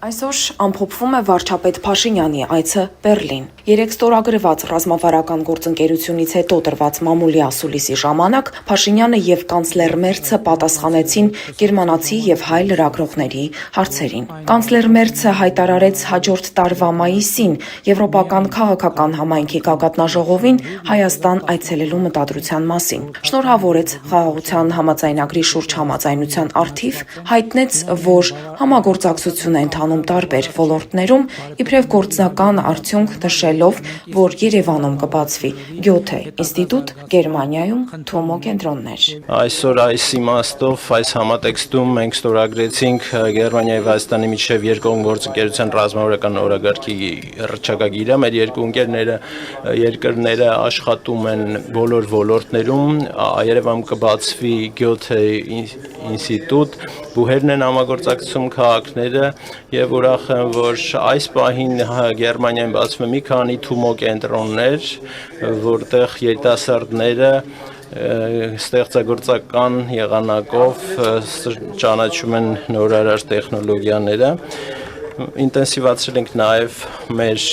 Այսօր ամփոփվում է վարչապետ Փաշինյանի այցը Բեռլին։ Երեք ստորագրված ռազմավարական գործընկերությունից հետո տրված մամուլի ասուլիսի ժամանակ Փաշինյանը եւ կանցլեր Մերցը պատասխանեցին գերմանացի եւ հայ լրագրողների հարցերին։ Կանցլեր Մերցը հայտարարեց հաջորդ տարվա մայիսին Եվրոպական քաղաքական համայնքի գագաթնաժողովին Հայաստան այցելելու մտադրության մասին։ Շնորհավորեց խաղաղության համաձայնագրի շուրջ համաձայնության առթիվ, հայտնեց, որ համագործակցություն է ընթանում տարբեր ոլորտներում, իբրև գործնական արդյունք նշելով, որ Երևանում կբացվի Գյոթե ինստիտուտ, Գերմանիայում Թումո կենտրոններ։ Այսօր այս իմաստով, այս համատեքստում մենք ստորագրեցինք Գերմանիայի եւ Հայաստանի միջև երկկողմ գործընկերության ռազմավարական օրագարկի հռչակագիրը։ Մեր երկու երկրները աշխատում են բոլոր ոլորտներում, Երևանում կբացվի Գյոթե ինստիտուտ, բուհերն են համագործակցում քաղաքները եւ ուրախ եմ, որ այս պահին Գերմանիայում բացվում է մի քանի Թումո կենտրոններ, որտեղ երիտասարդները ստեղծագործական եղանակով ճանաչում են նորարար տեխնոլոգիաները։ Ինտենսիվացրել ենք նաեւ մեր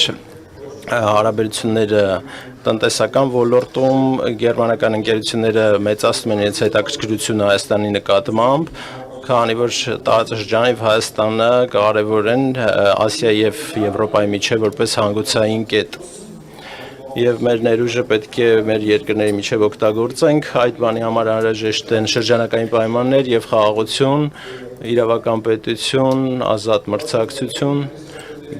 հարաբերությունները տնտեսական ոլորտում, գերմանական ընկերությունները մեծացնում են իրենց հետաքրքրությունը Հայաստանի նկատմամբ, քանի որ տարածաշրջանը եւ Հայաստանը կարեւոր են Ասիայի եւ Եվրոպայի միջեւ որպես հանգուցային կետ։ Եվ մեր ներուժը պետք է մեր երկրների միջև օգտագործենք, այդ բանի համար անհրաժեշտ են շրջանակային պայմաններ եւ խաղաղություն, իրավական պետություն, ազատ մրցակցություն։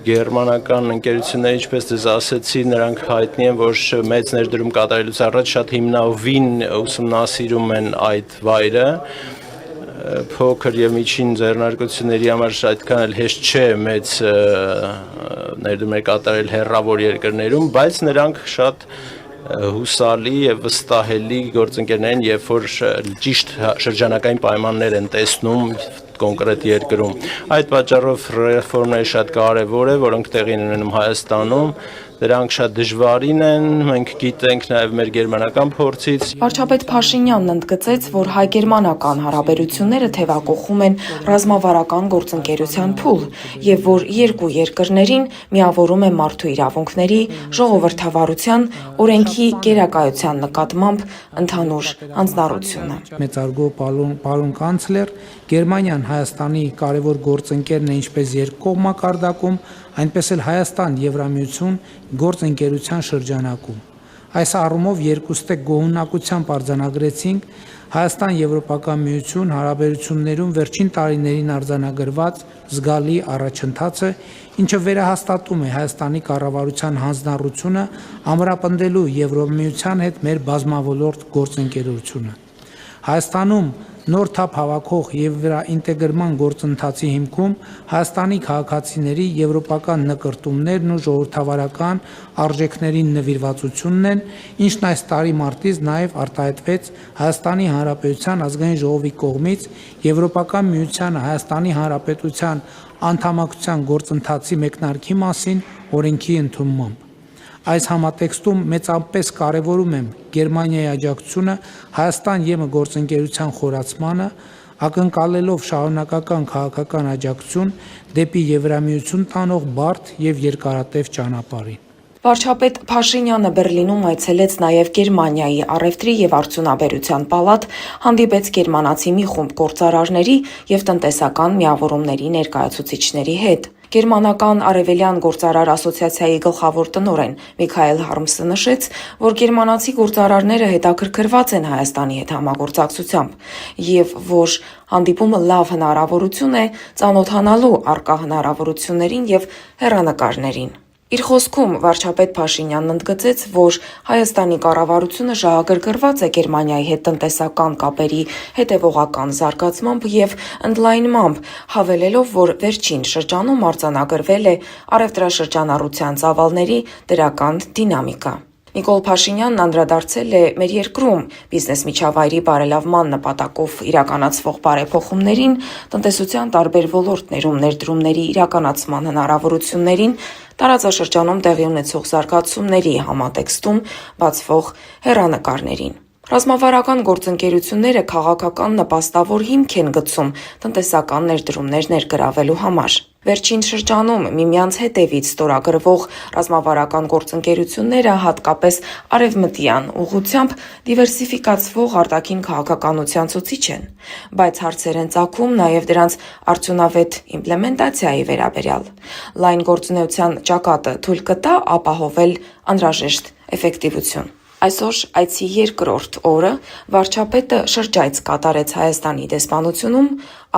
Գերմանական ընկերությունները, ինչպես դες ասեցի, նրանք հայտնի են, որ մեծ ներդրում կատարելուց առաջ շատ հիմնավին ուսումնասիրում են այդ վայրը, փոքր եւ միջին ձեռնարկությունների համար այդքան էլ հեշտ չէ մեծ ներդրումներ կատարել հեռավոր երկրներում, բայց նրանք շատ հուսալի եւ վստահելի գործընկերներ են, երբ որ ճիշտ շրջանակային պայմաններ են տեսնում կոնկրետ երկրում։ Այդ պատճառով ռեֆորմները շատ կարևոր է, որոնք տեղի են ունենում Հայաստանում, դրանք շատ դժվարին են, մենք գիտենք նաև մեր գերմանական փորձից։ Վարչապետ Փաշինյանն ընդգծեց, որ հայ-գերմանական հարաբերությունները թևակողում են ռազմավարական գործընկերության փուլ եւ որ երկու երկրներին միավորում է մարդու իրավունքների, ժողովրդավարության, օրենքի գերակայության նկատմամբ ընդհանուր հանձնառությունը։ Մեծարգո պարոն կանցլեր, Գերմանիան Հայաստանի կարևոր գործընկերն է ինչպես երկկողմ մակարդակում, այնպես էլ Հայաստան-Եվրամիություն գործընկերության շրջանակում։ Այս առումով երկուստեք գոհունակությամբ արձանագրեցինք Հայաստան-Եվրոպական միություն հարաբերություններում վերջին տարիներին արձանագրված զգալի առաջընթացը, ինչը վերահաստատում է Հայաստանի կառավարության հանձնառությունը ամրապնդելու Եվրոմիության հետ մեր բազմավոլորտ գործընկերությունը։ Հայաստանում նոր թափ հավաքող եւ վերաինտեգրման գործընթացի հիմքում Հայաստանի քաղաքացիների եվրոպական նկրտումներն ու ժողովրդավարական արժեքներին նվիրվածությունն են, ինչն այս տարի մարտից նաեւ արտահայտվեց Հայաստանի Հանրապետության ազգային ժողովի կողմից Եվրոպական միությանը Հայաստանի Հանրապետության անդամակցության գործընթացի մեկնարկի մասին օրենքի ընդունմամբ։ Այս համատեքստում մեծապես կարևորում եմ Գերմանիայի աջակցությունը Հայաստան-ԵՄ գործընկերության խորացմանը, ակնկալելով շարունակական քաղաքական աջակցություն դեպի Եվրամիություն տանող բարդ եւ երկարատև ճանապարհին։ Վարչապետ Փաշինյանը Բեռլինում այցելեց նաև Գերմանիայի առևտրի եւ արդյունաբերության պալատ, հանդիպեց գերմանացի մի խումբ գործարարների եւ տնտեսական միավորումների ներկայացուցիչների հետ։ Գերմանական Արևելյան գործարար ասոցիացիայի գլխավոր տնօրեն Միքայել Հարմսը նշեց, որ գերմանացի գործարարները հետաքրքրված են Հայաստանի հետ համագործակցությամբ եւ որ հանդիպումը լավ հնարավորություն է ծանոթանալու առկա հնարավորություններին եւ հեռանկարներին։ Իր խոսքում վարչապետ Փաշինյանն ընդգծեց, որ Հայաստանի կառավարությունը շահագրգռված է Գերմանիայի հետ տնտեսական կապերի հետևողական զարգացմամբ եւ ընդլայնմամբ, հավելելով, որ վերջին շրջանում արձանագրվել է առևտրաշրջանառության ծավալների դրական դինամիկա։ Նիկոլ Փաշինյանն անդրադարձել է մեր երկրում բիզնես միջավայրի բարելավման նպատակով իրականացվող բարեփոխումներին, տնտեսության տարբեր ոլորտներում ներդրումների իրականացման հնարավորություններին, տարածաշրջանում տեղի ունեցող զարգացումների համատեքստում բացվող հեռանկարներին։ Ռազմավարական գործընկերությունները քաղաքական նպաստավոր հիմք են գցում տնտեսական ներդրումներ ներգրավելու համար։ Վերջին շրջանում միմյանց հետևից ստորագրվող ռազմավարական գործընկերությունները հատկապես արևմտյան ուղղությամբ դիվերսիֆիկացվող արտաքին քաղաքականության ցուցիչ են, բայց հարցեր են ծագում նաև դրանց արդյունավետ իմպլեմենտացիայի վերաբերյալ։ Լայն գործունեության ճակատը թույլ կտա ապահովել անհրաժեշտ էֆեկտիվություն։ Այսօր այցի երկրորդ օրը վարչապետը շրջայց կատարեց Հայաստանի դեսպանությունում,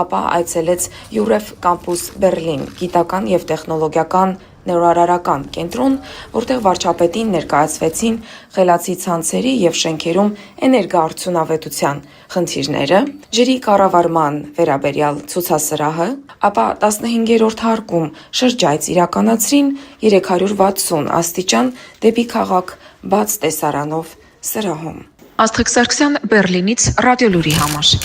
ապա այցելեց ՅՈՒՐԵՖ կամպուս Բեռլին գիտական և տեխնոլոգիական նորարարական կենտրոն, որտեղ վարչապետին ներկայացվեցին խելացի ցանցերի և շենքերում էներգոարդյունավետության խնդիրները, ջրի կառավարման վերաբերյալ ցուցասրահը, ապա 15-րդ հարկում շրջայց իրականացրին 360 աստիճան դեպի քաղաք բաց տեսարանով սրահում։ Աստղիկ Սարգսյան, Բեռլինից, Ռադիոլուրի համար։